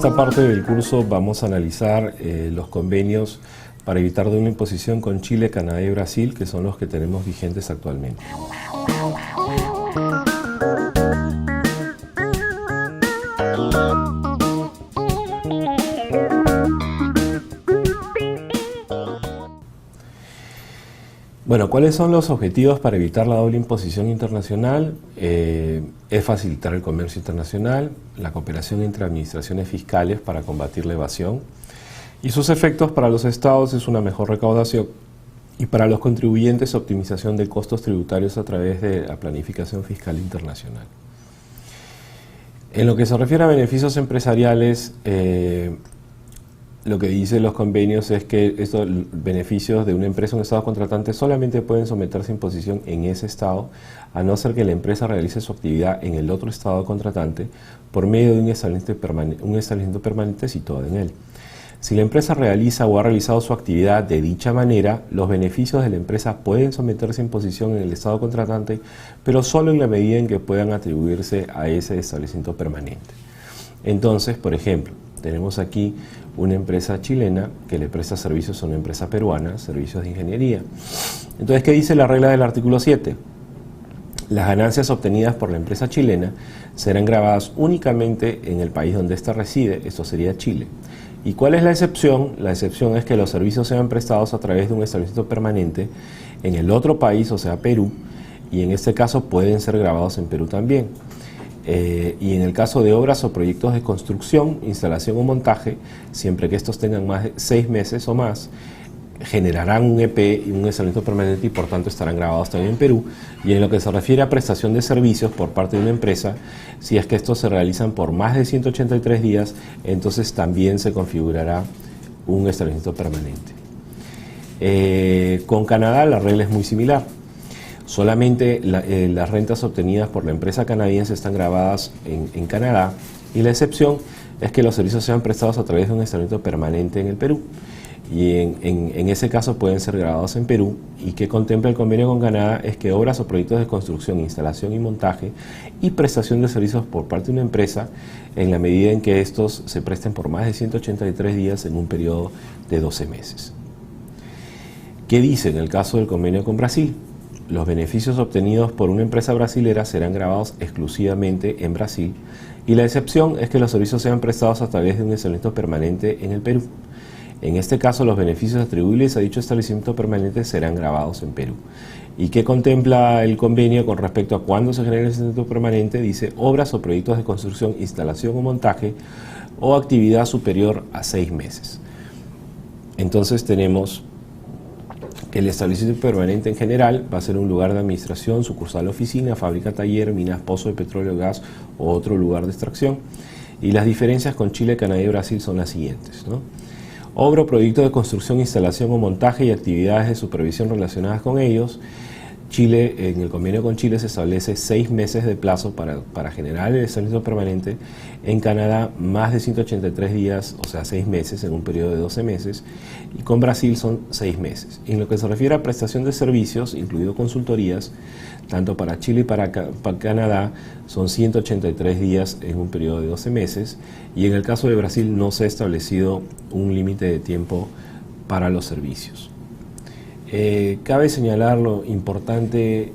esta parte del curso vamos a analizar los convenios para evitar doble imposición con Chile, Canadá y Brasil, que son los que tenemos vigentes actualmente. Bueno, ¿cuáles son los objetivos para evitar la doble imposición internacional? Es facilitar el comercio internacional, la cooperación entre administraciones fiscales para combatir la evasión, y sus efectos para los estados es una mejor recaudación y para los contribuyentes optimización de costos tributarios a través de la planificación fiscal internacional. En lo que se refiere a beneficios empresariales, lo que dicen los convenios es que estos beneficios de una empresa o un estado contratante solamente pueden someterse a imposición en ese estado, a no ser que la empresa realice su actividad en el otro estado contratante por medio de un establecimiento permanente situado en él. Si la empresa realiza o ha realizado su actividad de dicha manera, los beneficios de la empresa pueden someterse a imposición en el estado contratante, pero solo en la medida en que puedan atribuirse a ese establecimiento permanente. Entonces, por ejemplo, tenemos aquí una empresa chilena que le presta servicios a una empresa peruana, servicios de ingeniería. Entonces, ¿qué dice la regla del artículo 7? Las ganancias obtenidas por la empresa chilena serán gravadas únicamente en el país donde ésta reside, esto sería Chile. ¿Y cuál es la excepción? La excepción es que los servicios sean prestados a través de un establecimiento permanente en el otro país, o sea, Perú, y en este caso pueden ser gravados en Perú también. Y en el caso de obras o proyectos de construcción, instalación o montaje, siempre que estos tengan más de 6 meses o más, generarán un EP y un establecimiento permanente y por tanto estarán grabados también en Perú. Y en lo que se refiere a prestación de servicios por parte de una empresa, si es que estos se realizan por más de 183 días, entonces también se configurará un establecimiento permanente. Con Canadá la regla es muy similar. Solamente las rentas obtenidas por la empresa canadiense están grabadas en Canadá, y la excepción es que los servicios sean prestados a través de un establecimiento permanente en el Perú. Y en ese caso pueden ser grabados en Perú, y que contempla el convenio con Canadá es que obras o proyectos de construcción, instalación y montaje y prestación de servicios por parte de una empresa, en la medida en que estos se presten por más de 183 días en un periodo de 12 meses. ¿Qué dice en el caso del convenio con Brasil? Los beneficios obtenidos por una empresa brasilera serán grabados exclusivamente en Brasil, y la excepción es que los servicios sean prestados a través de un establecimiento permanente en el Perú. En este caso, los beneficios atribuibles a dicho establecimiento permanente serán grabados en Perú. ¿Y qué contempla el convenio con respecto a cuándo se genera el establecimiento permanente? Dice obras o proyectos de construcción, instalación o montaje o actividad superior a 6 meses. Entonces tenemos que el establecimiento permanente en general va a ser un lugar de administración, sucursal, oficina, fábrica, taller, minas, pozo de petróleo, gas o otro lugar de extracción. Y las diferencias con Chile, Canadá y Brasil son las siguientes, ¿no? Obra o proyecto de construcción, instalación o montaje y actividades de supervisión relacionadas con ellos. Chile, en el convenio con Chile se establece 6 meses de plazo para generar el establecimiento permanente. En Canadá, más de 183 días, o sea, 6 meses en un periodo de 12 meses. Y con Brasil son 6 meses. En lo que se refiere a prestación de servicios, incluido consultorías, tanto para Chile y para Canadá, son 183 días en un periodo de 12 meses. Y en el caso de Brasil no se ha establecido un límite de tiempo para los servicios. Cabe señalar lo importante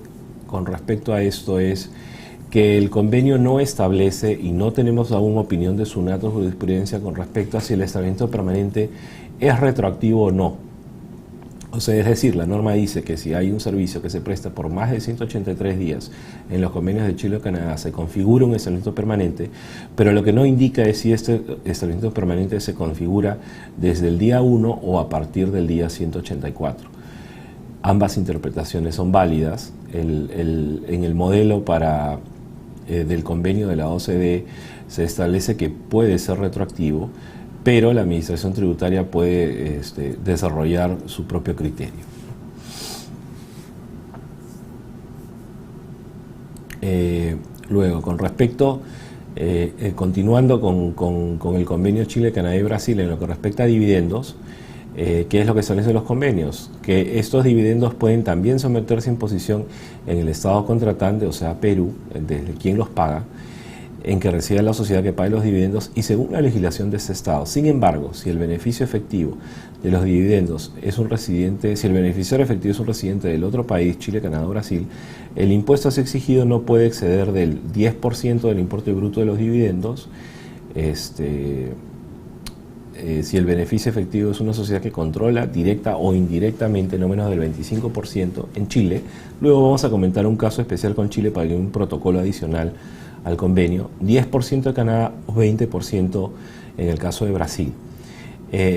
con respecto a esto es que el convenio no establece, y no tenemos aún opinión de SUNAT o jurisprudencia con respecto a si el establecimiento permanente es retroactivo o no. O sea, es decir, la norma dice que si hay un servicio que se presta por más de 183 días en los convenios de Chile o Canadá, se configura un establecimiento permanente, pero lo que no indica es si este establecimiento permanente se configura desde el día 1 o a partir del día 184. Ambas interpretaciones son válidas. En el modelo del convenio de la OCDE se establece que puede ser retroactivo, pero la Administración Tributaria puede desarrollar su propio criterio. Luego, con respecto, continuando con el convenio Chile, Canadá y Brasil, en lo que respecta a dividendos, ¿qué es lo que establecen los convenios? Que estos dividendos pueden también someterse a imposición en el estado contratante, o sea, Perú, desde quien los paga, en que resida la sociedad que pague los dividendos y según la legislación de ese Estado. Sin embargo, si el beneficio efectivo de los dividendos es un residente, si el beneficiario efectivo es un residente del otro país, Chile, Canadá o Brasil, el impuesto así exigido no puede exceder del 10% del importe bruto de los dividendos. Si el beneficio efectivo es una sociedad que controla directa o indirectamente no menos del 25% en Chile. Luego vamos a comentar un caso especial con Chile para que haya un protocolo adicional al convenio, 10% de Canadá o 20% en el caso de Brasil,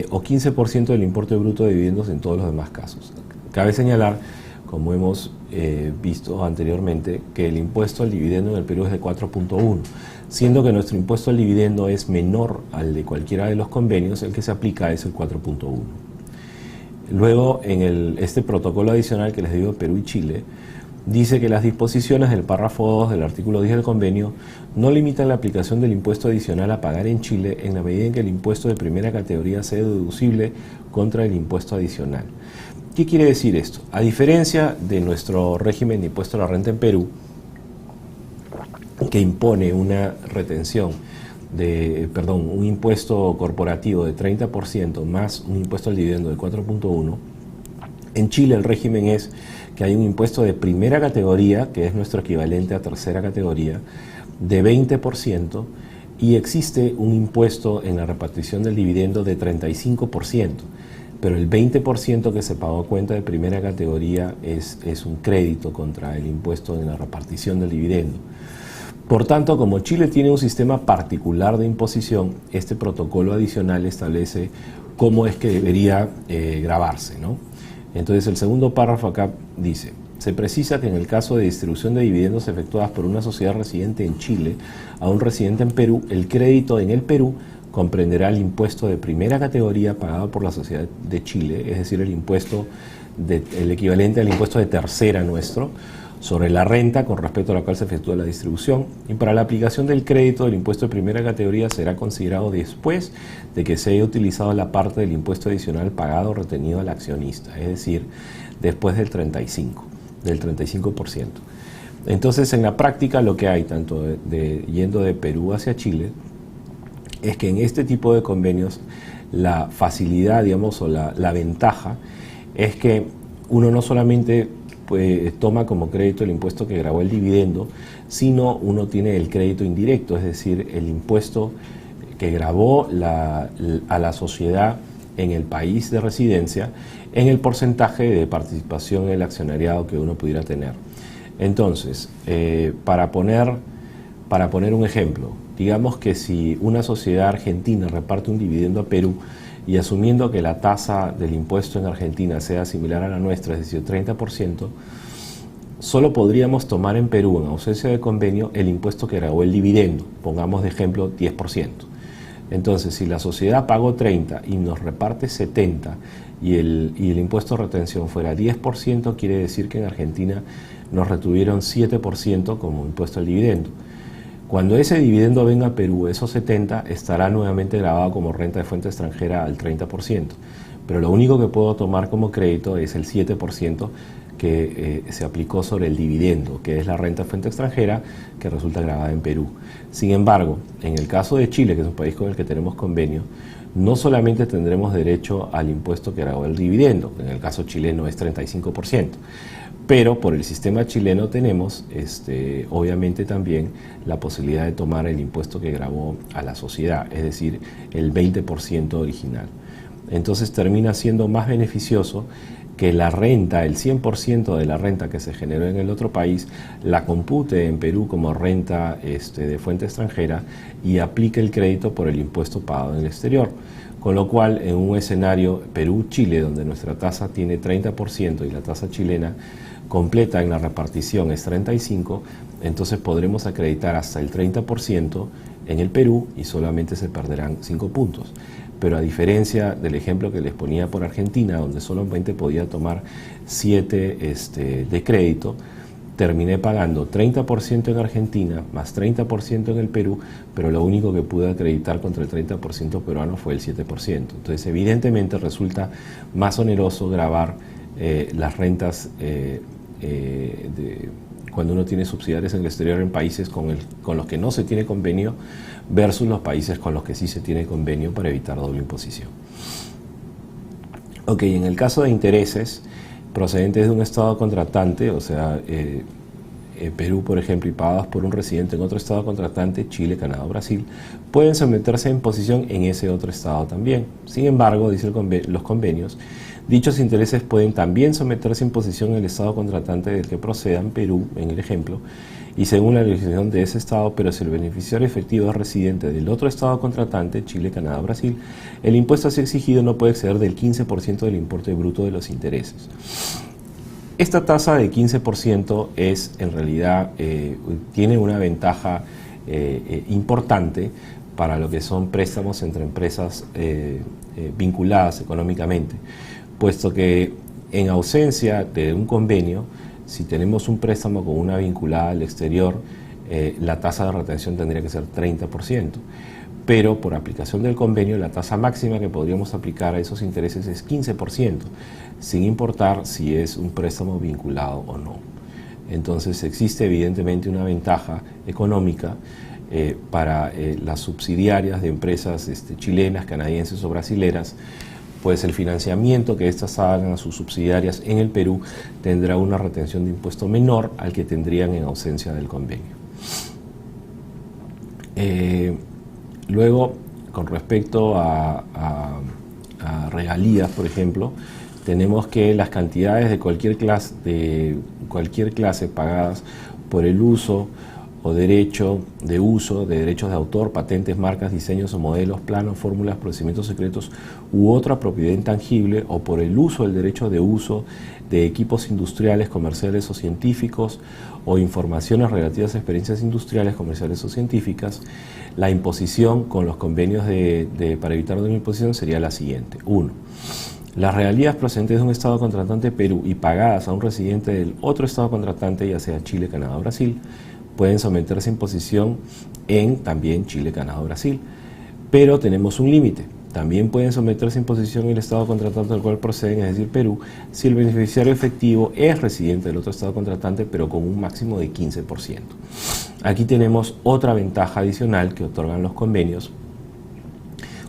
o 15% del importe bruto de dividendos en todos los demás casos. Cabe señalar, como hemos visto anteriormente, que el impuesto al dividendo en el Perú es de 4.1, siendo que nuestro impuesto al dividendo es menor al de cualquiera de los convenios, el que se aplica es el 4.1. Luego, en este protocolo adicional que les digo de Perú y Chile, dice que las disposiciones del párrafo 2 del artículo 10 del convenio no limitan la aplicación del impuesto adicional a pagar en Chile en la medida en que el impuesto de primera categoría sea deducible contra el impuesto adicional. ¿Qué quiere decir esto? A diferencia de nuestro régimen de impuesto a la renta en Perú, que impone una retención un impuesto corporativo de 30% más un impuesto al dividendo de 4.1, en Chile el régimen es que hay un impuesto de primera categoría, que es nuestro equivalente a tercera categoría, de 20%, y existe un impuesto en la repartición del dividendo de 35%, pero el 20% que se pagó a cuenta de primera categoría es un crédito contra el impuesto en la repartición del dividendo. Por tanto, como Chile tiene un sistema particular de imposición, este protocolo adicional establece cómo es que debería gravarse, ¿no? Entonces el segundo párrafo acá dice: se precisa que en el caso de distribución de dividendos efectuadas por una sociedad residente en Chile a un residente en Perú, el crédito en el Perú comprenderá el impuesto de primera categoría pagado por la sociedad de Chile, es decir, el equivalente al impuesto de tercera nuestro, sobre la renta con respecto a la cual se efectúa la distribución, y para la aplicación del crédito del impuesto de primera categoría será considerado después de que se haya utilizado la parte del impuesto adicional pagado o retenido al accionista, es decir, después del 35%. Entonces, en la práctica lo que hay, tanto yendo de Perú hacia Chile, es que en este tipo de convenios la facilidad, digamos, o la ventaja es que uno no solamente toma como crédito el impuesto que gravó el dividendo, sino uno tiene el crédito indirecto, es decir, el impuesto que gravó a la sociedad en el país de residencia en el porcentaje de participación en el accionariado que uno pudiera tener. Entonces, para poner un ejemplo, digamos que si una sociedad argentina reparte un dividendo a Perú, y asumiendo que la tasa del impuesto en Argentina sea similar a la nuestra, es decir, 30%, solo podríamos tomar en Perú, en ausencia de convenio, el impuesto que gravó el dividendo, pongamos de ejemplo 10%. Entonces, si la sociedad pagó 30 y nos reparte 70 y el impuesto de retención fuera 10%, quiere decir que en Argentina nos retuvieron 7% como impuesto al dividendo. Cuando ese dividendo venga a Perú, esos 70 estará nuevamente grabado como renta de fuente extranjera al 30%. Pero lo único que puedo tomar como crédito es el 7% que se aplicó sobre el dividendo, que es la renta de fuente extranjera que resulta grabada en Perú. Sin embargo, en el caso de Chile, que es un país con el que tenemos convenio, no solamente tendremos derecho al impuesto que grabó el dividendo, que en el caso chileno es 35%, pero por el sistema chileno tenemos obviamente también la posibilidad de tomar el impuesto que gravó a la sociedad, es decir, el 20% original. Entonces termina siendo más beneficioso que la renta, el 100% de la renta que se generó en el otro país, la compute en Perú como renta de fuente extranjera y aplique el crédito por el impuesto pagado en el exterior. Con lo cual, en un escenario Perú-Chile, donde nuestra tasa tiene 30% y la tasa chilena completa en la repartición es 35%, entonces podremos acreditar hasta el 30% en el Perú y solamente se perderán 5 puntos. Pero a diferencia del ejemplo que les ponía por Argentina, donde solamente podía tomar 7 de crédito, terminé pagando 30% en Argentina más 30% en el Perú, pero lo único que pude acreditar contra el 30% peruano fue el 7%. Entonces, evidentemente resulta más oneroso gravar las rentas cuando uno tiene subsidiarias en el exterior en países con los que no se tiene convenio versus los países con los que sí se tiene convenio para evitar doble imposición. Ok, en el caso de intereses procedentes de un estado contratante, o sea, Perú, por ejemplo, y pagados por un residente en otro estado contratante, Chile, Canadá o Brasil, pueden someterse a imposición en ese otro estado también. Sin embargo, dicen los convenios, dichos intereses pueden también someterse a imposición en el estado contratante del que procedan, Perú, en el ejemplo, y según la legislación de ese estado, pero si el beneficiario efectivo es residente del otro estado contratante, Chile, Canadá o Brasil, el impuesto así exigido no puede exceder del 15% del importe bruto de los intereses. Esta tasa de 15% es, en realidad, tiene una ventaja importante para lo que son préstamos entre empresas vinculadas económicamente, puesto que en ausencia de un convenio, si tenemos un préstamo con una vinculada al exterior, la tasa de retención tendría que ser 30%, pero por aplicación del convenio la tasa máxima que podríamos aplicar a esos intereses es 15%, sin importar si es un préstamo vinculado o no. Entonces existe evidentemente una ventaja económica para las subsidiarias de empresas chilenas, canadienses o brasileras, pues el financiamiento que éstas hagan a sus subsidiarias en el Perú tendrá una retención de impuesto menor al que tendrían en ausencia del convenio. Luego, con respecto a regalías, por ejemplo, tenemos que las cantidades de cualquier clase pagadas por el uso o derecho de uso de derechos de autor, patentes, marcas, diseños o modelos, planos, fórmulas, procedimientos secretos u otra propiedad intangible, o por el uso del derecho de uso de equipos industriales, comerciales o científicos, o informaciones relativas a experiencias industriales, comerciales o científicas, la imposición con los convenios para evitar doble imposición sería la siguiente. 1. Las regalías procedentes de un estado contratante Perú y pagadas a un residente del otro estado contratante, ya sea Chile, Canadá o Brasil, pueden someterse a imposición en también Chile, Canadá o Brasil. Pero tenemos un límite. También pueden someterse a imposición en el estado contratante del cual proceden, es decir, Perú, si el beneficiario efectivo es residente del otro estado contratante, pero con un máximo de 15%. Aquí tenemos otra ventaja adicional que otorgan los convenios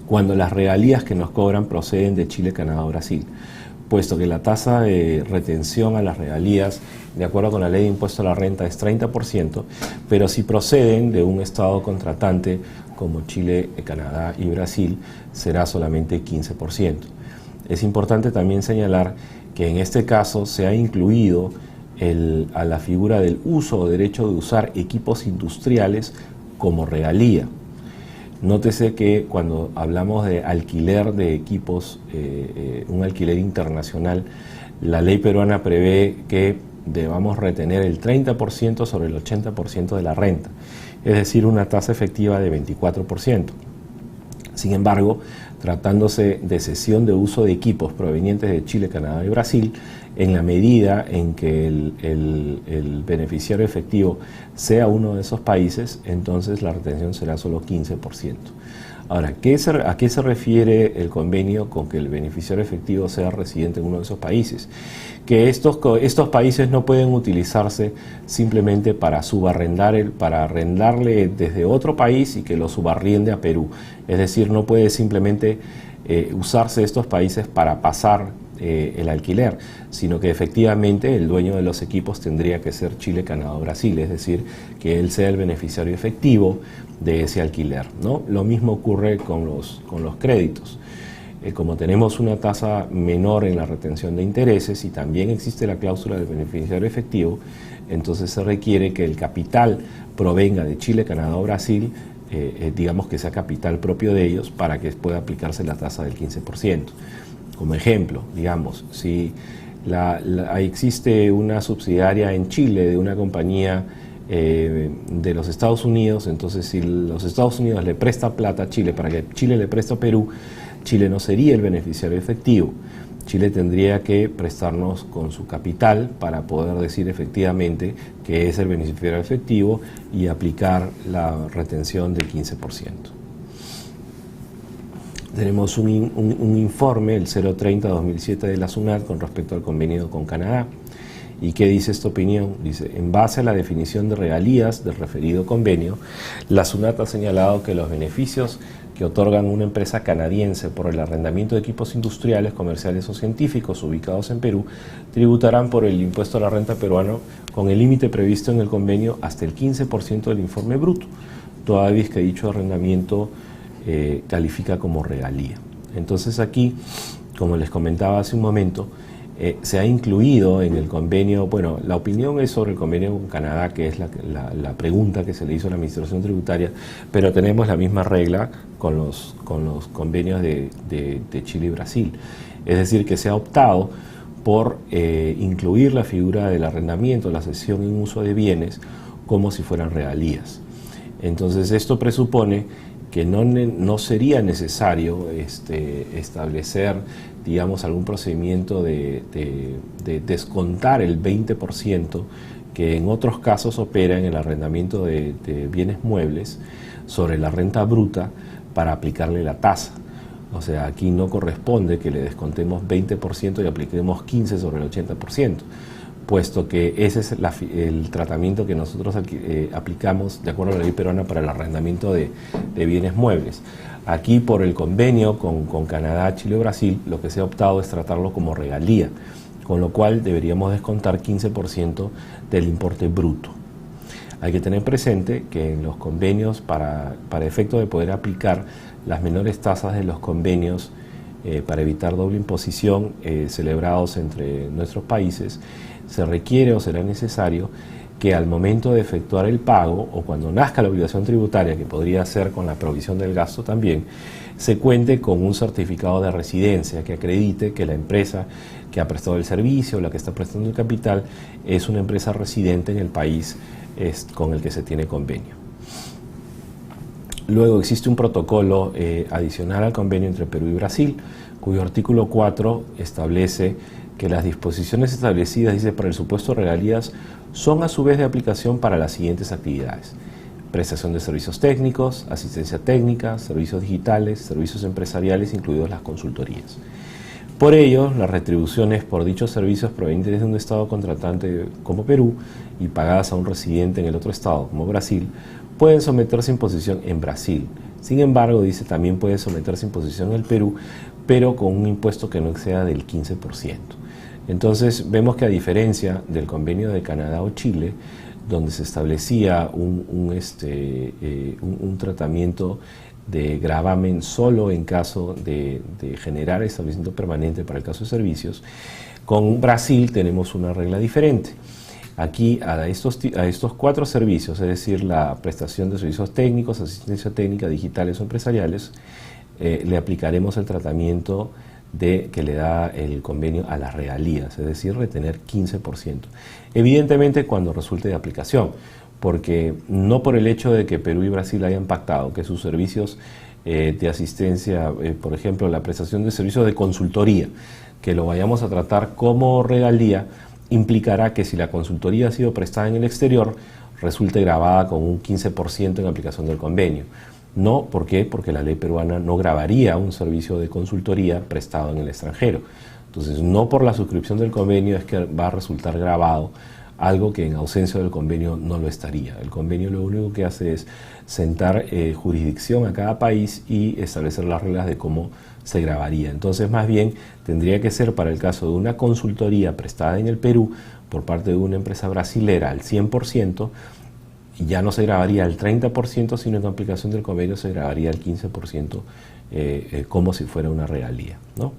cuando las regalías que nos cobran proceden de Chile, Canadá o Brasil, puesto que la tasa de retención a las regalías, de acuerdo con la ley de impuesto a la renta, es 30%, pero si proceden de un estado contratante como Chile, Canadá y Brasil, será solamente 15%. Es importante también señalar que en este caso se ha incluido a la figura del uso o derecho de usar equipos industriales como regalía. Nótese que cuando hablamos de alquiler de equipos, un alquiler internacional, la ley peruana prevé que debamos retener el 30% sobre el 80% de la renta, es decir, una tasa efectiva de 24%. Sin embargo, tratándose de cesión de uso de equipos provenientes de Chile, Canadá y Brasil, en la medida en que el beneficiario efectivo sea uno de esos países, entonces la retención será solo 15%. Ahora, ¿a qué se refiere el convenio con que el beneficiario efectivo sea residente en uno de esos países? Que estos países no pueden utilizarse simplemente para para arrendarle desde otro país y que lo subarriende a Perú. Es decir, no puede simplemente usarse estos países para pasar el alquiler, sino que efectivamente el dueño de los equipos tendría que ser Chile, Canadá o Brasil, es decir, que él sea el beneficiario efectivo de ese alquiler, ¿no? Lo mismo ocurre con los créditos. Como tenemos una tasa menor en la retención de intereses y también existe la cláusula del beneficiario efectivo, entonces se requiere que el capital provenga de Chile, Canadá o Brasil, digamos que sea capital propio de ellos para que pueda aplicarse la tasa del 15%. Como ejemplo, digamos, si existe una subsidiaria en Chile de una compañía de los Estados Unidos, entonces si los Estados Unidos le presta plata a Chile para que Chile le preste a Perú, Chile no sería el beneficiario efectivo. Chile tendría que prestarnos con su capital para poder decir efectivamente que es el beneficiario efectivo y aplicar la retención del 15%. Tenemos un informe, el 030-2007 de la SUNAT con respecto al convenio con Canadá, ¿Y qué dice esta opinión? Dice, en base a la definición de regalías del referido convenio, la SUNAT ha señalado que los beneficios que otorgan una empresa canadiense por el arrendamiento de equipos industriales, comerciales o científicos ubicados en Perú tributarán por el impuesto a la renta peruano con el límite previsto en el convenio hasta el 15% del informe bruto, toda vez que dicho arrendamiento califica como regalía. Entonces aquí, como les comentaba hace un momento, se ha incluido en el convenio, bueno, la opinión es sobre el convenio con Canadá, que es la pregunta que se le hizo a la Administración Tributaria, pero tenemos la misma regla con los convenios de Chile y Brasil. Es decir, que se ha optado por incluir la figura del arrendamiento, la cesión en uso de bienes, como si fueran regalías. Entonces esto presupone que no sería necesario establecer, digamos, algún procedimiento de descontar el 20% que en otros casos opera en el arrendamiento de bienes muebles sobre la renta bruta para aplicarle la tasa. O sea, aquí no corresponde que le descontemos 20% y apliquemos 15% sobre el 80%. Puesto que ese es el tratamiento que nosotros aplicamos de acuerdo a la ley peruana para el arrendamiento de bienes muebles. Aquí, por el convenio con Canadá, Chile y Brasil, lo que se ha optado es tratarlo como regalía, con lo cual deberíamos descontar 15% del importe bruto. Hay que tener presente que en los convenios, para efecto de poder aplicar las menores tasas de los convenios para evitar doble imposición celebrados entre nuestros países, se requiere o será necesario que al momento de efectuar el pago o cuando nazca la obligación tributaria, que podría ser con la provisión del gasto también, se cuente con un certificado de residencia que acredite que la empresa que ha prestado el servicio, la que está prestando el capital, es una empresa residente en el país con el que se tiene convenio. Luego existe un protocolo adicional al convenio entre Perú y Brasil, cuyo artículo 4 establece que las disposiciones establecidas, dice, para el supuesto de regalías son a su vez de aplicación para las siguientes actividades: prestación de servicios técnicos, asistencia técnica, servicios digitales, servicios empresariales, incluidos las consultorías. Por ello, las retribuciones por dichos servicios provenientes de un estado contratante como Perú y pagadas a un residente en el otro estado como Brasil pueden someterse a imposición en Brasil. Sin embargo, dice, también puede someterse a imposición en el Perú, pero con un impuesto que no exceda del 15%. Entonces vemos que, a diferencia del convenio de Canadá o Chile, donde se establecía un tratamiento de gravamen solo en caso de generar establecimiento permanente para el caso de servicios, con Brasil tenemos una regla diferente. Aquí a estos 4 servicios, es decir, la prestación de servicios técnicos, asistencia técnica, digitales o empresariales, le aplicaremos el tratamiento que le da el convenio a las regalías, es decir, retener 15%. Evidentemente cuando resulte de aplicación, porque no por el hecho de que Perú y Brasil hayan pactado que sus servicios de asistencia, por ejemplo, la prestación de servicios de consultoría, que lo vayamos a tratar como regalía, implicará que si la consultoría ha sido prestada en el exterior, resulte gravada con un 15% en aplicación del convenio. No, ¿por qué? Porque la ley peruana no gravaría un servicio de consultoría prestado en el extranjero. Entonces, no por la suscripción del convenio es que va a resultar gravado algo que en ausencia del convenio no lo estaría. El convenio lo único que hace es sentar jurisdicción a cada país y establecer las reglas de cómo se gravaría. Entonces, más bien, tendría que ser para el caso de una consultoría prestada en el Perú por parte de una empresa brasilera al 100%, y ya no se grabaría el 30%, sino en aplicación del convenio se grabaría el 15% como si fuera una regalía, ¿no?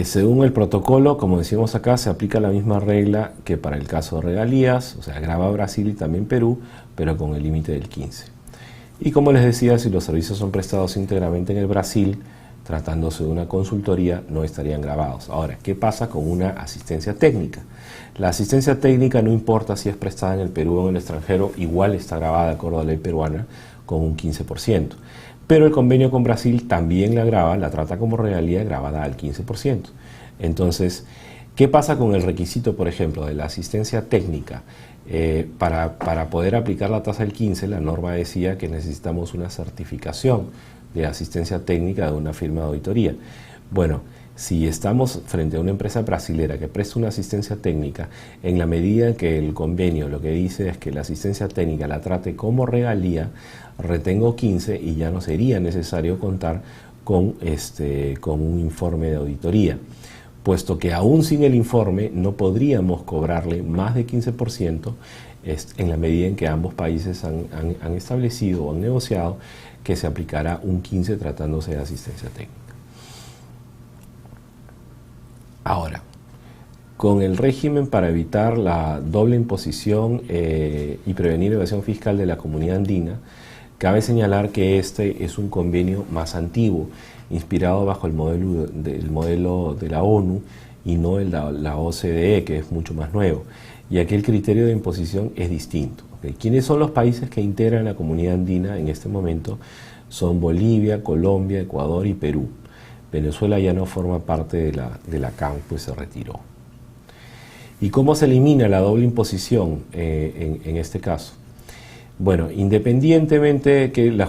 Según el protocolo, como decimos acá, se aplica la misma regla que para el caso de regalías, o sea, grava Brasil y también Perú, pero con el límite del 15%. Y como les decía, si los servicios son prestados íntegramente en el Brasil, tratándose de una consultoría, no estarían gravados. Ahora, ¿qué pasa con una asistencia técnica? La asistencia técnica, no importa si es prestada en el Perú o en el extranjero, igual está grabada de acuerdo a la ley peruana con un 15%. Pero el convenio con Brasil también la grava, la trata como regalía grabada al 15%. Entonces, ¿qué pasa con el requisito, por ejemplo, de la asistencia técnica? Para poder aplicar la tasa del 15%, la norma decía que necesitamos una certificación de asistencia técnica de una firma de auditoría. Bueno, Si estamos frente a una empresa brasilera que presta una asistencia técnica, en la medida en que el convenio lo que dice es que la asistencia técnica la trate como regalía, retengo 15 y ya no sería necesario contar con un informe de auditoría, puesto que aún sin el informe no podríamos cobrarle más de 15% en la medida en que ambos países han establecido o han negociado que se aplicará un 15% tratándose de asistencia técnica. Ahora, con el régimen para evitar la doble imposición y prevenir evasión fiscal de la Comunidad Andina, cabe señalar que este es un convenio más antiguo, inspirado bajo el modelo de la ONU y no el de la OCDE, que es mucho más nuevo, y aquí el criterio de imposición es distinto. ¿Okay? ¿Quiénes son los países que integran la Comunidad Andina en este momento? Son Bolivia, Colombia, Ecuador y Perú. Venezuela ya no forma parte de la CAN, pues se retiró. ¿Y cómo se elimina la doble imposición en este caso? Bueno, independientemente que la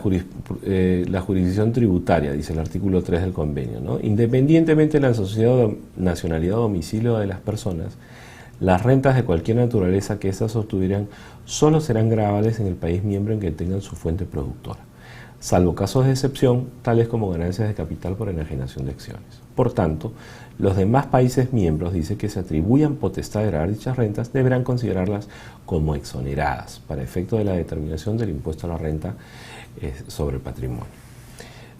jurisdicción tributaria, dice el artículo 3 del convenio, ¿no? Independientemente de la nacionalidad o domicilio de las personas, las rentas de cualquier naturaleza que éstas obtuvieran solo serán gravables en el país miembro en que tengan su fuente productora, salvo casos de excepción, tales como ganancias de capital por enajenación de acciones. Por tanto, los demás países miembros, dice, que se atribuyan potestad de gravar dichas rentas, deberán considerarlas como exoneradas para efecto de la determinación del impuesto a la renta sobre el patrimonio,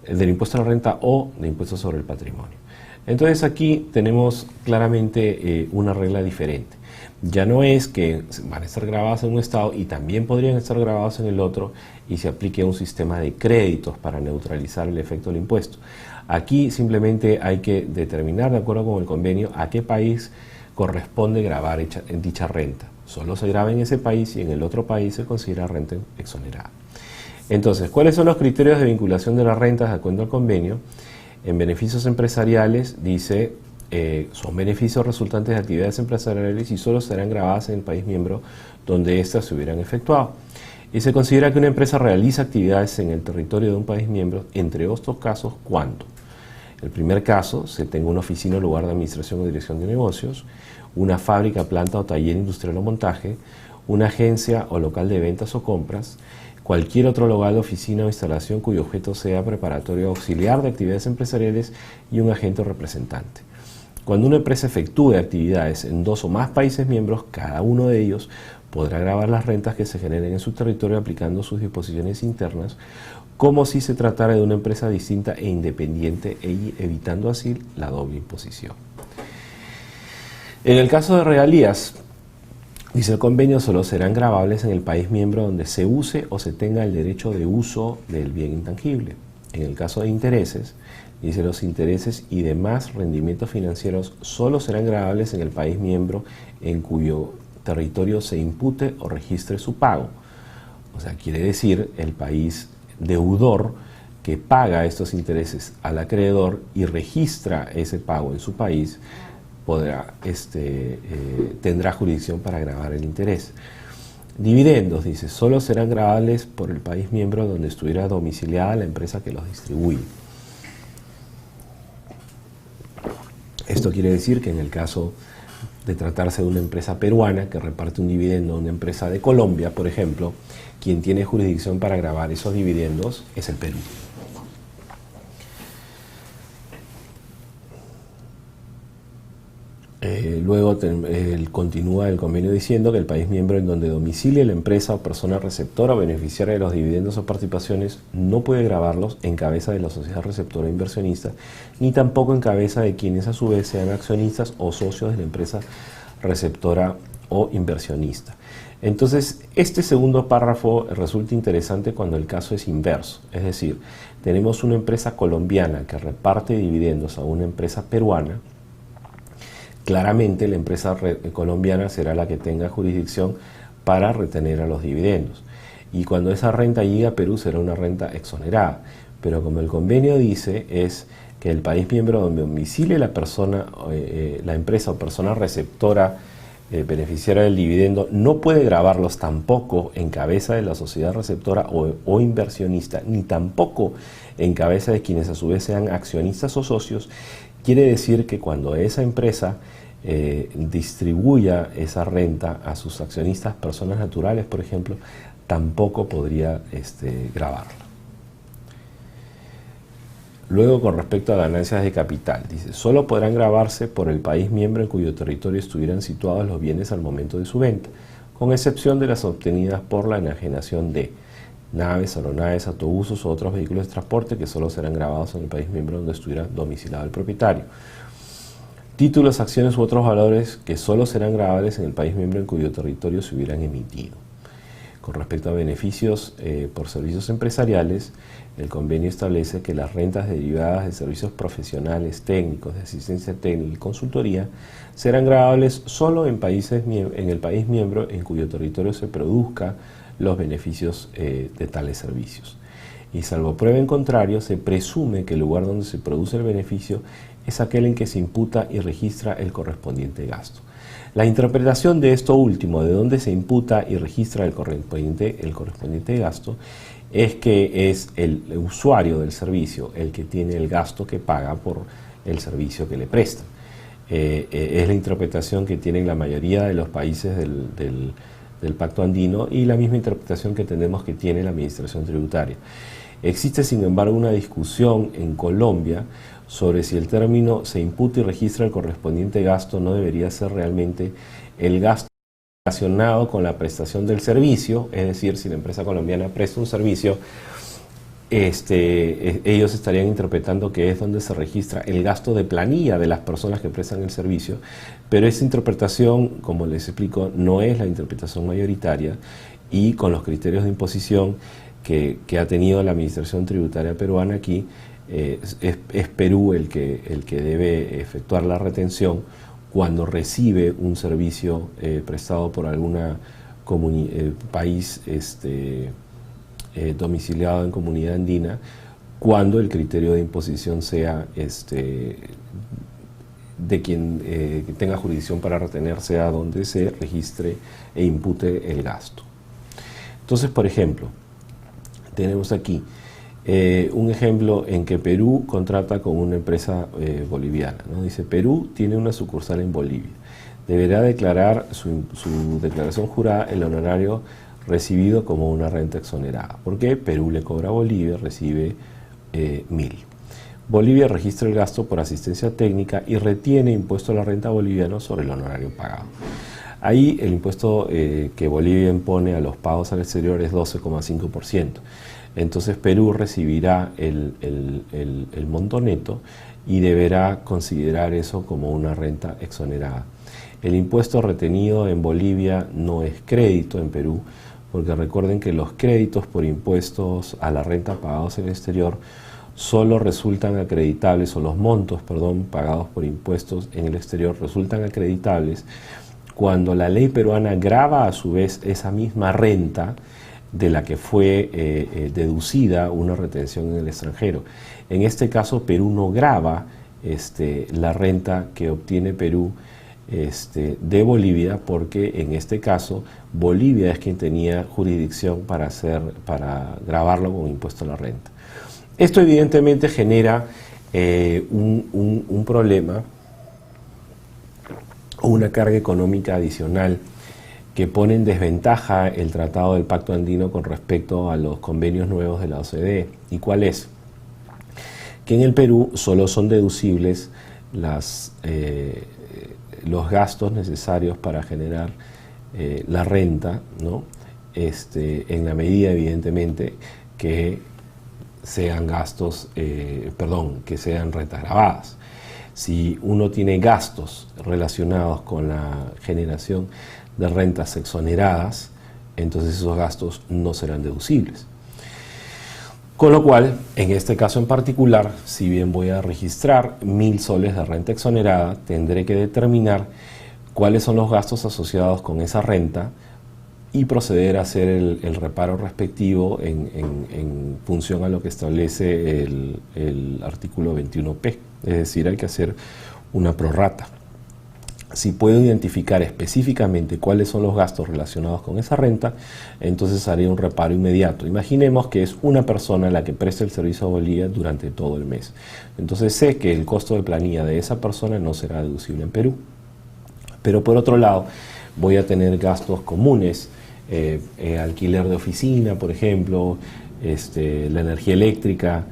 del impuesto a la renta o de impuesto sobre el patrimonio. Entonces aquí tenemos claramente una regla diferente. Ya no es que van a estar grabadas en un estado y también podrían estar grabadas en el otro y se aplique un sistema de créditos para neutralizar el efecto del impuesto. Aquí simplemente hay que determinar, de acuerdo con el convenio, a qué país corresponde grabar en dicha renta. Solo se graba en ese país y en el otro país se considera renta exonerada. Entonces, ¿cuáles son los criterios de vinculación de las rentas de acuerdo al convenio? En beneficios empresariales dice, son beneficios resultantes de actividades empresariales y solo serán grabadas en el país miembro donde éstas se hubieran efectuado. Y se considera que una empresa realiza actividades en el territorio de un país miembro, entre otros casos, cuando el primer caso se tenga una oficina o lugar de administración o dirección de negocios, una fábrica, planta o taller industrial o montaje, una agencia o local de ventas o compras, cualquier otro local, oficina o instalación cuyo objeto sea preparatorio o auxiliar de actividades empresariales y un agente o representante. Cuando una empresa efectúe actividades en 2 o más países miembros, cada uno de ellos podrá gravar las rentas que se generen en su territorio aplicando sus disposiciones internas, como si se tratara de una empresa distinta e independiente, evitando así la doble imposición. En el caso de regalías, dice el convenio, solo serán gravables en el país miembro donde se use o se tenga el derecho de uso del bien intangible. En el caso de intereses, dice los intereses y demás rendimientos financieros solo serán gravables en el país miembro en cuyo territorio se impute o registre su pago. O sea, quiere decir el país deudor que paga estos intereses al acreedor y registra ese pago en su país, tendrá jurisdicción para gravar el interés. Dividendos, dice, solo serán gravables por el país miembro donde estuviera domiciliada la empresa que los distribuye. Esto quiere decir que en el caso de tratarse de una empresa peruana que reparte un dividendo a una empresa de Colombia, por ejemplo, quien tiene jurisdicción para gravar esos dividendos es el Perú. Luego continúa el convenio diciendo que el país miembro en donde domicilie la empresa o persona receptora o beneficiaria de los dividendos o participaciones no puede gravarlos en cabeza de la sociedad receptora o inversionista, ni tampoco en cabeza de quienes a su vez sean accionistas o socios de la empresa receptora o inversionista. Entonces, este segundo párrafo resulta interesante cuando el caso es inverso, es decir, tenemos una empresa colombiana que reparte dividendos a una empresa peruana. Claramente la empresa colombiana será la que tenga jurisdicción para retener a los dividendos. Y cuando esa renta llegue a Perú será una renta exonerada. Pero como el convenio dice, es que el país miembro donde domicilie la persona, la empresa o persona receptora beneficiaria del dividendo no puede gravarlos tampoco en cabeza de la sociedad receptora o inversionista, ni tampoco en cabeza de quienes a su vez sean accionistas o socios. Quiere decir que cuando esa empresa distribuya esa renta a sus accionistas, personas naturales, por ejemplo, tampoco podría gravarla. Luego, con respecto a ganancias de capital, dice, solo podrán gravarse por el país miembro en cuyo territorio estuvieran situados los bienes al momento de su venta, con excepción de las obtenidas por la enajenación de naves, aeronaves, autobuses u otros vehículos de transporte que solo serán grabados en el país miembro donde estuviera domiciliado el propietario. Títulos, acciones u otros valores que solo serán grabables en el país miembro en cuyo territorio se hubieran emitido. Con respecto a beneficios por servicios empresariales, el convenio establece que las rentas derivadas de servicios profesionales, técnicos, de asistencia técnica y consultoría serán grabables solo en el país miembro en cuyo territorio se produzca los beneficios de tales servicios. Y salvo prueba en contrario, se presume que el lugar donde se produce el beneficio es aquel en que se imputa y registra el correspondiente gasto. La interpretación de esto último, de dónde se imputa y registra el correspondiente gasto, es que es el usuario del servicio el que tiene el gasto que paga por el servicio que le prestan. Es la interpretación que tienen la mayoría de los países del Pacto Andino y la misma interpretación que tenemos que tiene la Administración Tributaria. Existe, sin embargo, una discusión en Colombia sobre si el término se imputa y registra el correspondiente gasto no debería ser realmente el gasto relacionado con la prestación del servicio, es decir, si la empresa colombiana presta un servicio, ellos estarían interpretando que es donde se registra el gasto de planilla de las personas que prestan el servicio, pero esa interpretación, como les explico, no es la interpretación mayoritaria y con los criterios de imposición que ha tenido la Administración Tributaria peruana aquí, es Perú el que debe efectuar la retención cuando recibe un servicio prestado por algún país domiciliado en comunidad andina, cuando el criterio de imposición sea de quien tenga jurisdicción para retener, sea donde se registre e impute el gasto. Entonces, por ejemplo, tenemos aquí un ejemplo en que Perú contrata con una empresa boliviana, ¿no? Dice, Perú tiene una sucursal en Bolivia. Deberá declarar su declaración jurada el honorario recibido como una renta exonerada. ¿Por qué? Perú le cobra a Bolivia, recibe 1.000. Bolivia registra el gasto por asistencia técnica y retiene impuesto a la renta boliviano sobre el honorario pagado. Ahí el impuesto que Bolivia impone a los pagos al exterior es 12,5%. Entonces Perú recibirá el monto neto y deberá considerar eso como una renta exonerada. El impuesto retenido en Bolivia no es crédito en Perú, porque recuerden que los créditos por impuestos a la renta pagados en el exterior solo resultan acreditables, o los montos, pagados por impuestos en el exterior resultan acreditables cuando la ley peruana grava a su vez esa misma renta de la que fue deducida una retención en el extranjero. En este caso, Perú no grava la renta que obtiene Perú de Bolivia, porque en este caso Bolivia es quien tenía jurisdicción para gravarlo con impuesto a la renta. Esto evidentemente genera un problema o una carga económica adicional que pone en desventaja el Tratado del Pacto Andino con respecto a los convenios nuevos de la OCDE. ¿Y cuál es? Que en el Perú solo son deducibles los gastos necesarios para generar la renta, ¿no? En la medida, evidentemente, que sean que sean rentas gravadas. Si uno tiene gastos relacionados con la generación de rentas exoneradas, entonces esos gastos no serán deducibles. Con lo cual, en este caso en particular, si bien voy a registrar 1.000 soles de renta exonerada, tendré que determinar cuáles son los gastos asociados con esa renta y proceder a hacer el reparo respectivo en función a lo que establece el artículo 21P. Es decir, hay que hacer una prorrata. Si puedo identificar específicamente cuáles son los gastos relacionados con esa renta, entonces haré un reparo inmediato. Imaginemos que es una persona la que presta el servicio a Bolivia durante todo el mes. Entonces sé que el costo de planilla de esa persona no será deducible en Perú. Pero por otro lado, voy a tener gastos comunes, alquiler de oficina, por ejemplo, la energía eléctrica,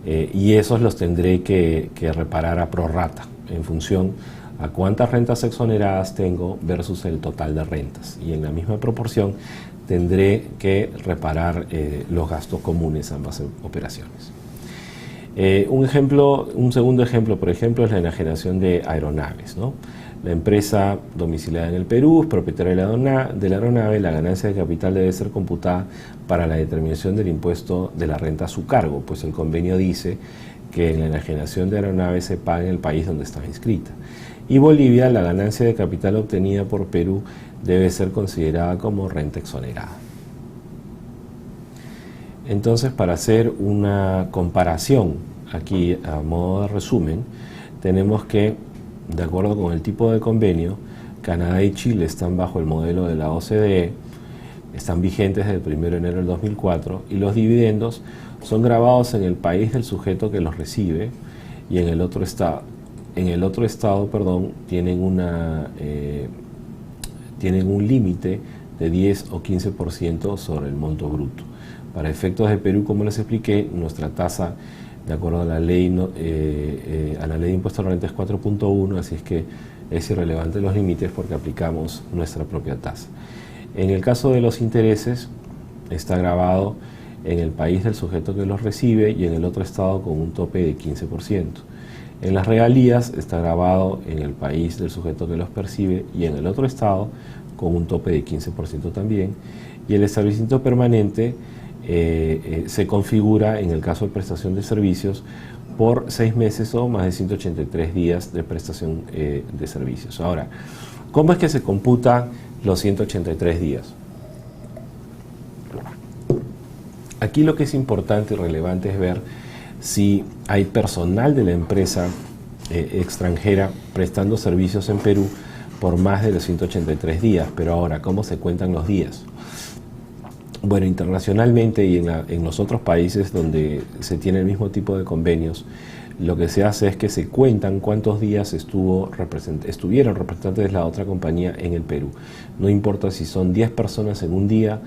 y esos los tendré que reparar a prorrata en función a cuántas rentas exoneradas tengo versus el total de rentas, y en la misma proporción tendré que reparar los gastos comunes a ambas operaciones. Un segundo ejemplo, por ejemplo, es la enajenación de aeronaves, ¿no? La empresa domiciliada en el Perú es propietaria de la aeronave. La ganancia de capital debe ser computada para la determinación del impuesto de la renta a su cargo, pues el convenio dice que en la enajenación de aeronaves se paga en el país donde está inscrita. Y Bolivia, la ganancia de capital obtenida por Perú debe ser considerada como renta exonerada. Entonces, para hacer una comparación aquí a modo de resumen, tenemos que, de acuerdo con el tipo de convenio, Canadá y Chile están bajo el modelo de la OCDE, están vigentes desde el 1 de enero del 2004, y los dividendos son gravados en el país del sujeto que los recibe, y en el otro estado, tienen un límite de 10 o 15% sobre el monto bruto. Para efectos de Perú, como les expliqué, nuestra tasa, de acuerdo a la ley de impuesto a la renta, es 4.1, así es que es irrelevante los límites porque aplicamos nuestra propia tasa. En el caso de los intereses, está grabado en el país del sujeto que los recibe y en el otro estado con un tope de 15%. En las regalías está grabado en el país del sujeto que los percibe y en el otro estado con un tope de 15% también. Y el establecimiento permanente se configura en el caso de prestación de servicios por 6 meses o más de 183 días de prestación de servicios. Ahora, ¿cómo es que se computan los 183 días? Aquí lo que es importante y relevante es ver si hay personal de la empresa extranjera prestando servicios en Perú por más de los 183 días. Pero ahora, ¿cómo se cuentan los días? Bueno, internacionalmente y en los otros países donde se tiene el mismo tipo de convenios, lo que se hace es que se cuentan cuántos días estuvieron representantes de la otra compañía en el Perú. No importa si son 10 personas en un día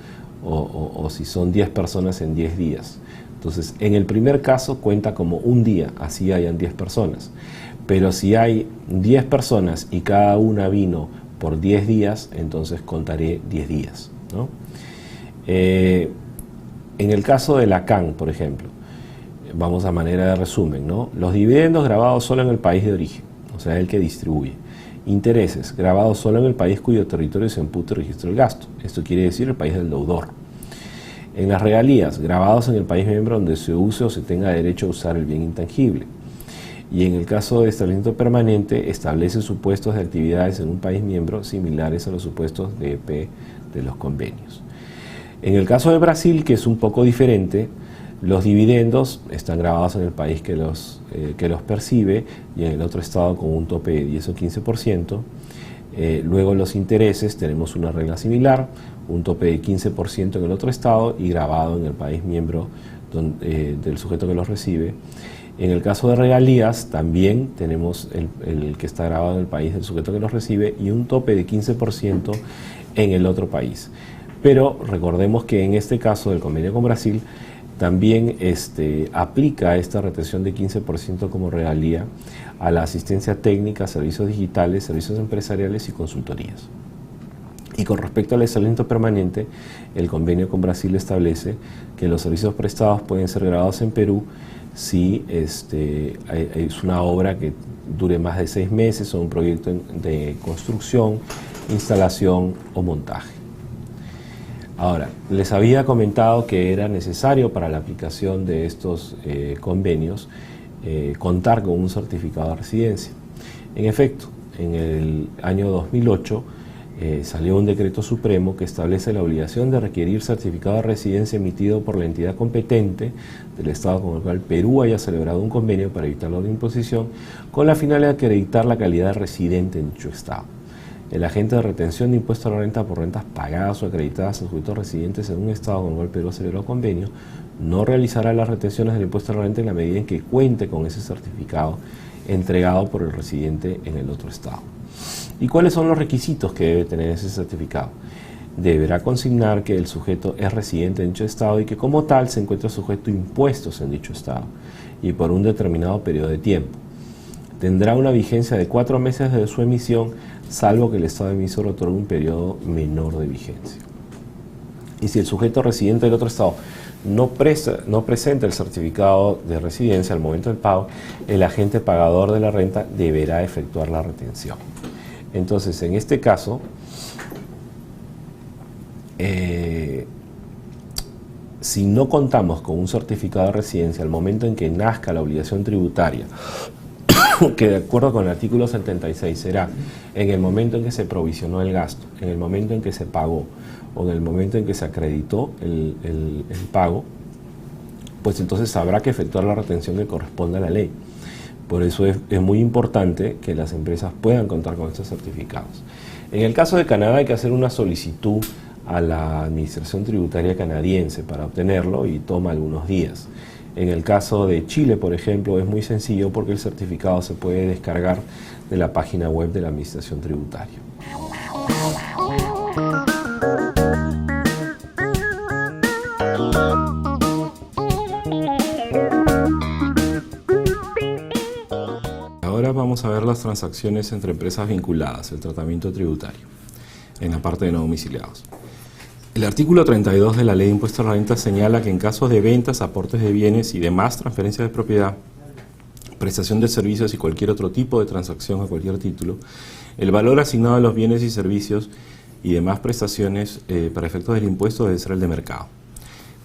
o si son 10 personas en 10 días. Entonces, en el primer caso cuenta como un día, así hayan 10 personas. Pero si hay 10 personas y cada una vino por 10 días, entonces contaré 10 días, ¿no? En el caso de la CAN, por ejemplo, vamos a manera de resumen, ¿no? Los dividendos grabados solo en el país de origen, o sea, el que distribuye. Intereses grabados solo en el país cuyo territorio se imputa el registro del gasto. Esto quiere decir el país del deudor. En las regalías, grabados en el país miembro donde se use o se tenga derecho a usar el bien intangible. Y en el caso de establecimiento permanente, establece supuestos de actividades en un país miembro similares a los supuestos de EP de los convenios. En el caso de Brasil, que es un poco diferente, los dividendos están grabados en el país que los percibe y en el otro estado con un tope de 10 o 15%. Luego los intereses, tenemos una regla similar, un tope de 15% en el otro estado y grabado en el país miembro del sujeto que los recibe. En el caso de regalías también tenemos el que está grabado en el país del sujeto que los recibe y un tope de 15% en el otro país. Pero recordemos que en este caso del convenio con Brasil también aplica esta retención de 15% como regalía a la asistencia técnica, servicios digitales, servicios empresariales y consultorías. Y con respecto al establecimiento permanente, el convenio con Brasil establece que los servicios prestados pueden ser grabados en Perú si es una obra que dure más de 6 meses o un proyecto de construcción, instalación o montaje. Ahora, les había comentado que era necesario para la aplicación de estos convenios contar con un certificado de residencia. En efecto, en el año 2008 salió un decreto supremo que establece la obligación de requerir certificado de residencia emitido por la entidad competente del Estado con el cual Perú haya celebrado un convenio para evitar la imposición, con la finalidad de acreditar la calidad de residente en dicho Estado. El agente de retención de impuesto a la renta por rentas pagadas o acreditadas a sujetos residentes en un estado con el cual Perú celebró convenio no realizará las retenciones del impuesto a la renta en la medida en que cuente con ese certificado entregado por el residente en el otro estado. ¿Y cuáles son los requisitos que debe tener ese certificado? Deberá consignar que el sujeto es residente en dicho estado y que como tal se encuentra sujeto a impuestos en dicho estado y por un determinado periodo de tiempo. Tendrá una vigencia de 4 meses desde su emisión, salvo que el estado emisor otorgue un periodo menor de vigencia. Y si el sujeto residente del otro estado no presenta el certificado de residencia al momento del pago, el agente pagador de la renta deberá efectuar la retención. Entonces, en este caso, si no contamos con un certificado de residencia al momento en que nazca la obligación tributaria, que de acuerdo con el artículo 76 será en el momento en que se provisionó el gasto, en el momento en que se pagó o en el momento en que se acreditó el pago, pues entonces habrá que efectuar la retención que corresponde a la ley. Por eso es muy importante que las empresas puedan contar con estos certificados. En el caso de Canadá hay que hacer una solicitud a la Administración Tributaria canadiense para obtenerlo y toma algunos días. En el caso de Chile, por ejemplo, es muy sencillo porque el certificado se puede descargar de la página web de la Administración Tributaria. Ahora vamos a ver las transacciones entre empresas vinculadas, el tratamiento tributario, en la parte de no domiciliados. El artículo 32 de la Ley de Impuesto a la Renta señala que en casos de ventas, aportes de bienes y demás transferencias de propiedad, prestación de servicios y cualquier otro tipo de transacción a cualquier título, el valor asignado a los bienes y servicios y demás prestaciones para efectos del impuesto debe ser el de mercado.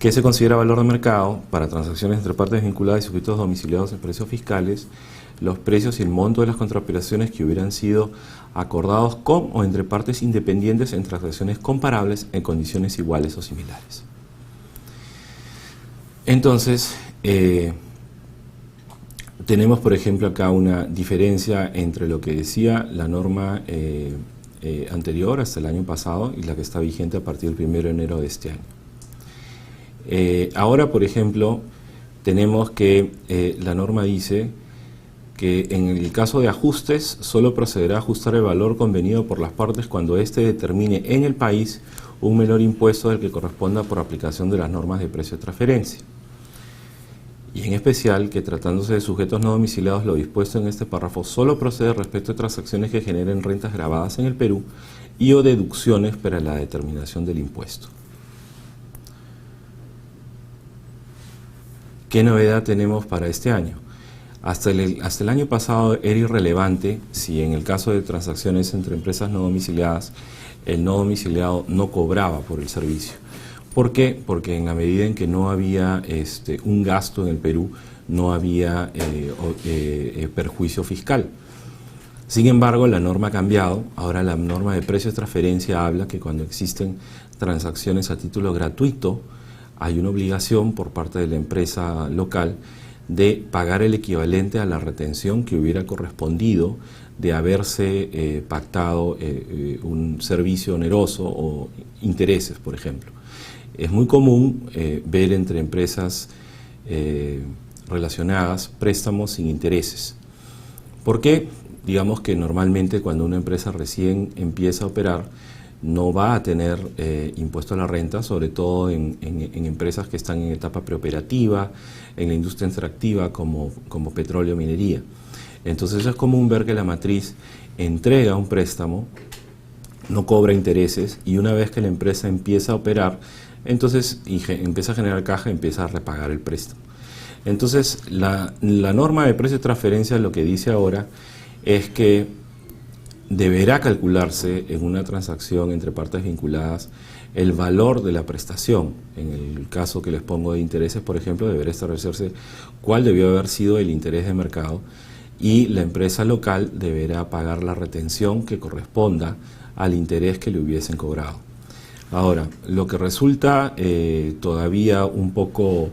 ¿Qué se considera valor de mercado? Para transacciones entre partes vinculadas y sujetos domiciliados en precios fiscales, los precios y el monto de las contraoperaciones que hubieran sido acordados con o entre partes independientes en transacciones comparables en condiciones iguales o similares. Entonces, tenemos por ejemplo acá una diferencia entre lo que decía la norma anterior hasta el año pasado y la que está vigente a partir del 1 de enero de este año. Ahora, por ejemplo, tenemos que la norma dice que en el caso de ajustes solo procederá a ajustar el valor convenido por las partes cuando éste determine en el país un menor impuesto del que corresponda por aplicación de las normas de precio de transferencia. Y en especial que tratándose de sujetos no domiciliados, lo dispuesto en este párrafo solo procede respecto a transacciones que generen rentas grabadas en el Perú y o deducciones para la determinación del impuesto. ¿Qué novedad tenemos para este año? Hasta el año pasado era irrelevante si en el caso de transacciones entre empresas no domiciliadas, el no domiciliado no cobraba por el servicio. ¿Por qué? Porque en la medida en que no había un gasto en el Perú, no había perjuicio fiscal. Sin embargo, la norma ha cambiado. Ahora la norma de precios de transferencia habla que cuando existen transacciones a título gratuito, hay una obligación por parte de la empresa local de pagar el equivalente a la retención que hubiera correspondido de haberse pactado un servicio oneroso o intereses, por ejemplo. Es muy común ver entre empresas relacionadas préstamos sin intereses. ¿Por qué? Digamos que normalmente cuando una empresa recién empieza a operar no va a tener impuesto a la renta, sobre todo en empresas que están en etapa preoperativa, en la industria extractiva como petróleo o minería. Entonces es común ver que la matriz entrega un préstamo, no cobra intereses y una vez que la empresa empieza a operar, entonces empieza a generar caja, empieza a repagar el préstamo. Entonces la norma de precio de transferencia lo que dice ahora es que deberá calcularse en una transacción entre partes vinculadas el valor de la prestación. En el caso que les pongo de intereses, por ejemplo, deberá establecerse cuál debió haber sido el interés de mercado y la empresa local deberá pagar la retención que corresponda al interés que le hubiesen cobrado. Ahora, lo que resulta todavía un poco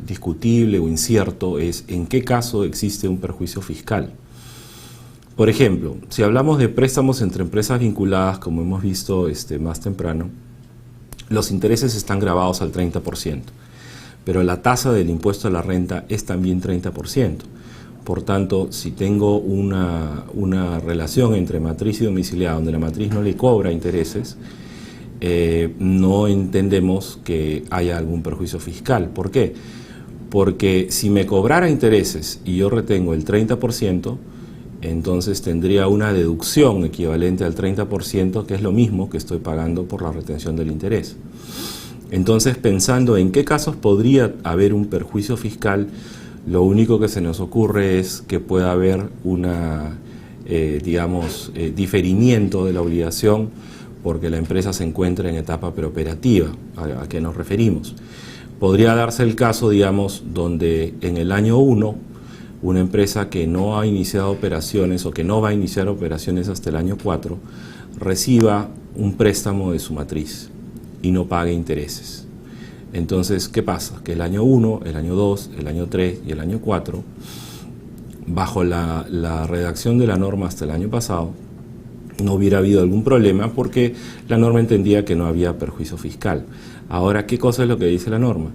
discutible o incierto es en qué caso existe un perjuicio fiscal. Por ejemplo, si hablamos de préstamos entre empresas vinculadas, como hemos visto más temprano, los intereses están grabados al 30%, pero la tasa del impuesto a la renta es también 30%. Por tanto, si tengo una relación entre matriz y domiciliado donde la matriz no le cobra intereses, no entendemos que haya algún perjuicio fiscal. ¿Por qué? Porque si me cobrara intereses y yo retengo el 30%, entonces tendría una deducción equivalente al 30%, que es lo mismo que estoy pagando por la retención del interés. Entonces, pensando en qué casos podría haber un perjuicio fiscal, lo único que se nos ocurre es que pueda haber diferimiento de la obligación porque la empresa se encuentra en etapa preoperativa. ¿A qué nos referimos? Podría darse el caso, donde en el año 1, una empresa que no ha iniciado operaciones o que no va a iniciar operaciones hasta el año 4, reciba un préstamo de su matriz y no pague intereses. Entonces, ¿qué pasa? Que el año 1, el año 2, el año 3 y el año 4, bajo la redacción de la norma hasta el año pasado, no hubiera habido algún problema porque la norma entendía que no había perjuicio fiscal. Ahora, ¿qué cosa es lo que dice la norma?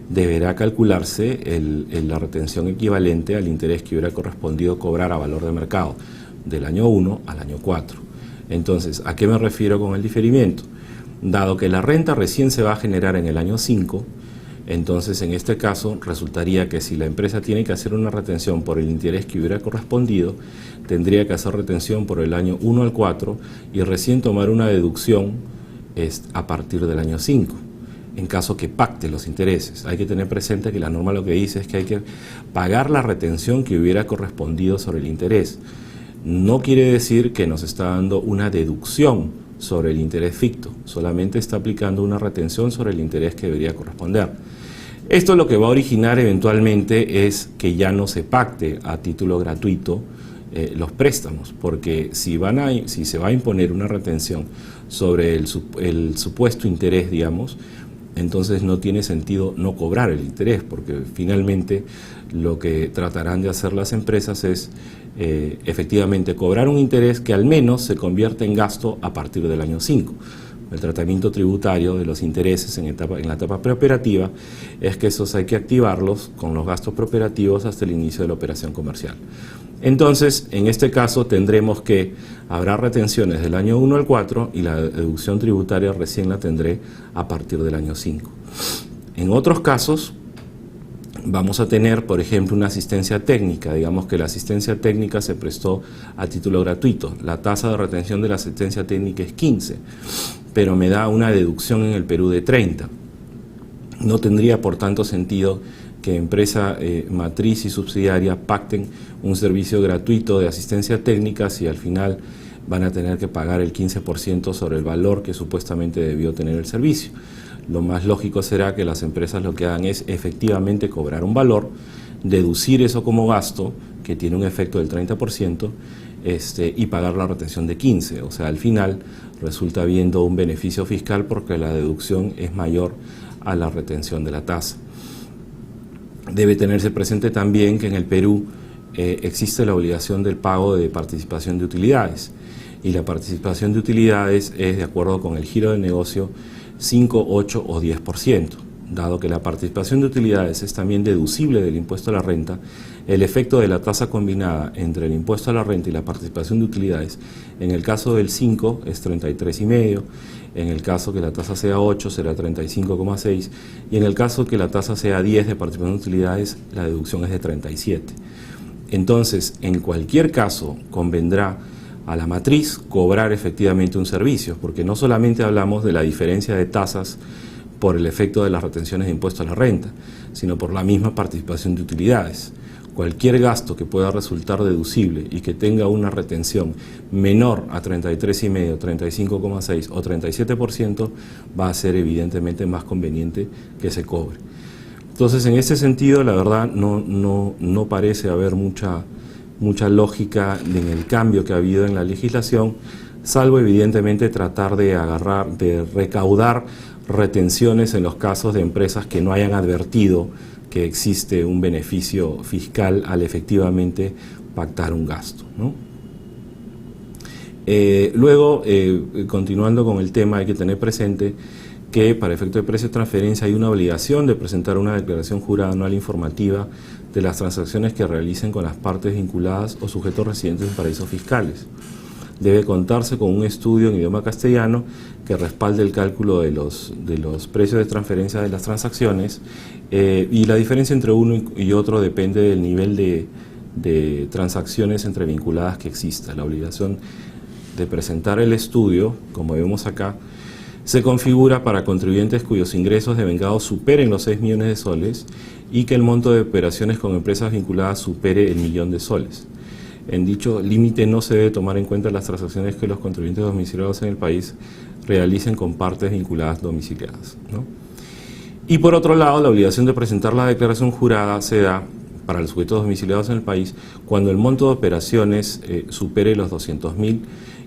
Deberá calcularse la retención equivalente al interés que hubiera correspondido cobrar a valor de mercado del año 1 al año 4. Entonces, ¿a qué me refiero con el diferimiento? Dado que la renta recién se va a generar en el año 5, entonces en este caso resultaría que si la empresa tiene que hacer una retención por el interés que hubiera correspondido, tendría que hacer retención por el año 1 al 4 y recién tomar una deducción a partir del año 5, en caso que pacte los intereses. Hay que tener presente que la norma lo que dice es que hay que pagar la retención que hubiera correspondido sobre el interés. No quiere decir que nos está dando una deducción sobre el interés ficto, solamente está aplicando una retención sobre el interés que debería corresponder. Esto lo que va a originar eventualmente es que ya no se pacte a título gratuito los préstamos, porque si se va a imponer una retención sobre el supuesto interés, entonces no tiene sentido no cobrar el interés, porque finalmente lo que tratarán de hacer las empresas es efectivamente cobrar un interés que al menos se convierte en gasto a partir del año 5. El tratamiento tributario de los intereses en la etapa preoperativa es que esos hay que activarlos con los gastos preoperativos hasta el inicio de la operación comercial. Entonces, en este caso tendremos que habrá retenciones del año 1 al 4 y la deducción tributaria recién la tendré a partir del año 5. En otros casos, vamos a tener, por ejemplo, una asistencia técnica. Digamos que la asistencia técnica se prestó a título gratuito. La tasa de retención de la asistencia técnica es 15, pero me da una deducción en el Perú de 30. No tendría, por tanto, sentido que empresa matriz y subsidiaria pacten un servicio gratuito de asistencia técnica si al final van a tener que pagar el 15% sobre el valor que supuestamente debió tener el servicio. Lo más lógico será que las empresas lo que hagan es efectivamente cobrar un valor, deducir eso como gasto, que tiene un efecto del 30%, y pagar la retención de 15%. O sea, al final resulta habiendo un beneficio fiscal porque la deducción es mayor a la retención de la tasa. Debe tenerse presente también que en el Perú existe la obligación del pago de participación de utilidades, y la participación de utilidades es de acuerdo con el giro del negocio 5, 8 o 10%. Dado que la participación de utilidades es también deducible del impuesto a la renta, el efecto de la tasa combinada entre el impuesto a la renta y la participación de utilidades, en el caso del 5 es 33,5%, en el caso que la tasa sea 8 será 35,6%, y en el caso que la tasa sea 10 de participación de utilidades, la deducción es de 37%. Entonces, en cualquier caso, convendrá a la matriz cobrar efectivamente un servicio, porque no solamente hablamos de la diferencia de tasas por el efecto de las retenciones de impuesto a la renta, sino por la misma participación de utilidades. Cualquier gasto que pueda resultar deducible y que tenga una retención menor a 33,5%, 35,6% o 37% va a ser evidentemente más conveniente que se cobre. Entonces, en ese sentido, la verdad, no parece haber mucha lógica en el cambio que ha habido en la legislación, salvo evidentemente tratar de recaudar retenciones en los casos de empresas que no hayan advertido que existe un beneficio fiscal al efectivamente pactar un gasto, ¿no? Luego, continuando con el tema, hay que tener presente que para efecto de precio de transferencia hay una obligación de presentar una declaración jurada anual informativa de las transacciones que realicen con las partes vinculadas o sujetos residentes en paraísos fiscales. Debe contarse con un estudio en idioma castellano que respalde el cálculo de los precios de transferencia de las transacciones, y la diferencia entre uno y otro depende del nivel de transacciones entre vinculadas que exista. La obligación de presentar el estudio, como vemos acá, se configura para contribuyentes cuyos ingresos de vengado superen los 6 millones de soles y que el monto de operaciones con empresas vinculadas supere el 1.000.000 de soles. En dicho límite no se debe tomar en cuenta las transacciones que los contribuyentes domiciliados en el país realicen con partes vinculadas domiciliadas, ¿no? Y por otro lado, la obligación de presentar la declaración jurada se da para los sujetos domiciliados en el país cuando el monto de operaciones supere los 200.000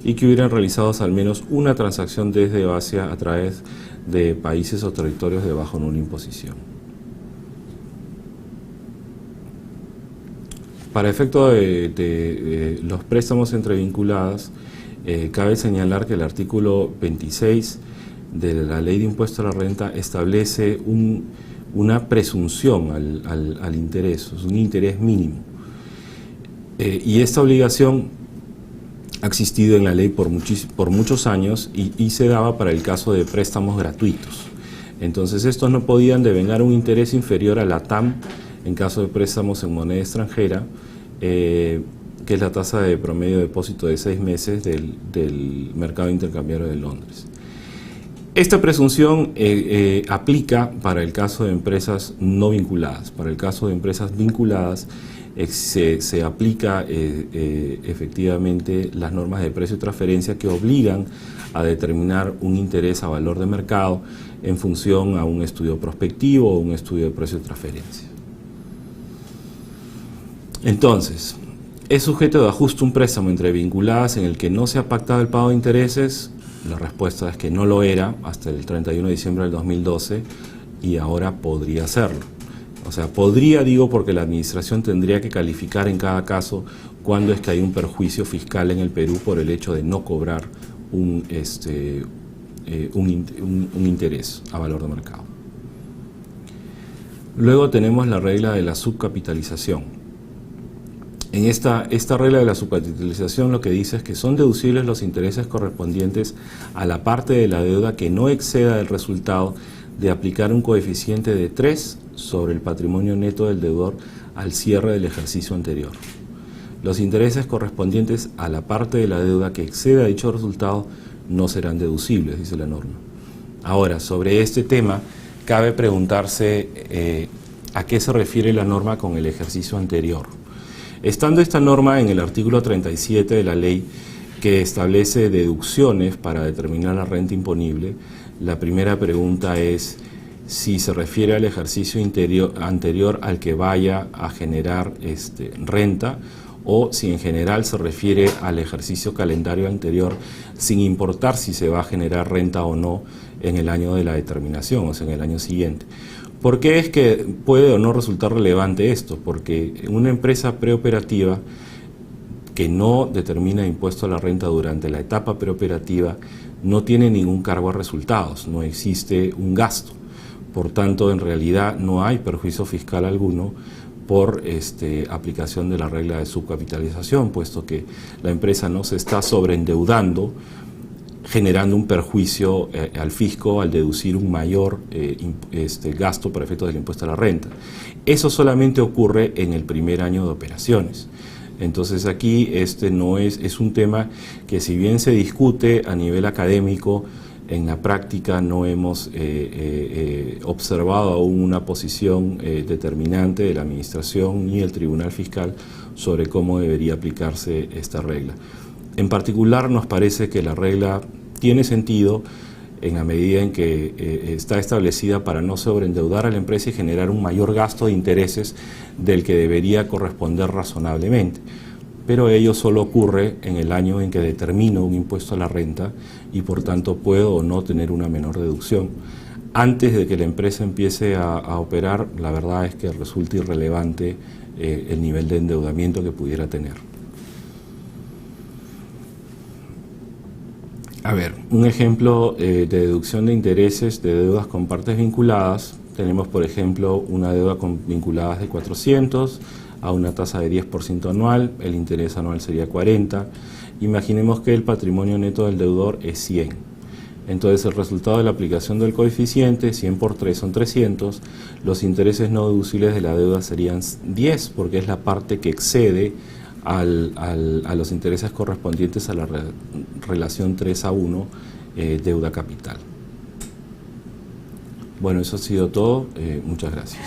y que hubieran realizado al menos una transacción desde o hacia a través de países o territorios de bajo o nula imposición. Para efecto de los préstamos entre vinculadas, cabe señalar que el artículo 26 de la Ley de Impuesto a la Renta establece una presunción al interés, un interés mínimo. Y esta obligación ha existido en la ley por muchos años y se daba para el caso de préstamos gratuitos. Entonces estos no podían devengar un interés inferior a la TAM en caso de préstamos en moneda extranjera, que es la tasa de promedio de depósito de 6 meses del mercado intercambiario de Londres. Esta presunción aplica para el caso de empresas no vinculadas. Para el caso de empresas vinculadas se aplica efectivamente las normas de precio y transferencia que obligan a determinar un interés a valor de mercado en función a un estudio prospectivo o un estudio de precio y transferencia. Entonces, ¿es sujeto de ajuste un préstamo entre vinculadas en el que no se ha pactado el pago de intereses? La respuesta es que no lo era hasta el 31 de diciembre del 2012 y ahora podría serlo. O sea, podría, digo, porque la administración tendría que calificar en cada caso cuándo es que hay un perjuicio fiscal en el Perú por el hecho de no cobrar un interés a valor de mercado. Luego tenemos la regla de la subcapitalización. En esta regla de la subcapitalización lo que dice es que son deducibles los intereses correspondientes a la parte de la deuda que no exceda el resultado de aplicar un coeficiente de 3 sobre el patrimonio neto del deudor al cierre del ejercicio anterior. Los intereses correspondientes a la parte de la deuda que exceda dicho resultado no serán deducibles, dice la norma. Ahora, sobre este tema, cabe preguntarse a qué se refiere la norma con el ejercicio anterior. Estando esta norma en el artículo 37 de la ley que establece deducciones para determinar la renta imponible, la primera pregunta es si se refiere al ejercicio anterior al que vaya a generar renta, o si en general se refiere al ejercicio calendario anterior, sin importar si se va a generar renta o no en el año de la determinación, o sea, en el año siguiente. ¿Por qué es que puede o no resultar relevante esto? Porque una empresa preoperativa que no determina impuesto a la renta durante la etapa preoperativa no tiene ningún cargo a resultados, no existe un gasto. Por tanto, en realidad no hay perjuicio fiscal alguno por aplicación de la regla de subcapitalización, puesto que la empresa no se está sobreendeudando, generando un perjuicio al fisco al deducir un mayor gasto para efectos del impuesto a la renta. Eso solamente ocurre en el primer año de operaciones. Entonces aquí es un tema que, si bien se discute a nivel académico, en la práctica no hemos observado aún una posición determinante de la Administración ni del Tribunal Fiscal sobre cómo debería aplicarse esta regla. En particular, nos parece que la regla tiene sentido en la medida en que está establecida para no sobreendeudar a la empresa y generar un mayor gasto de intereses del que debería corresponder razonablemente. Pero ello solo ocurre en el año en que determino un impuesto a la renta y por tanto puedo o no tener una menor deducción. Antes de que la empresa empiece a operar, la verdad es que resulta irrelevante el nivel de endeudamiento que pudiera tener. A ver, un ejemplo de deducción de intereses de deudas con partes vinculadas. Tenemos, por ejemplo, una deuda con vinculadas de 400 a una tasa de 10% anual, el interés anual sería 40. Imaginemos que el patrimonio neto del deudor es 100. Entonces el resultado de la aplicación del coeficiente, 100 por 3 son 300, los intereses no deducibles de la deuda serían 10, porque es la parte que excede a los intereses correspondientes a la relación 3:1 deuda capital. Bueno, eso ha sido todo. Muchas gracias.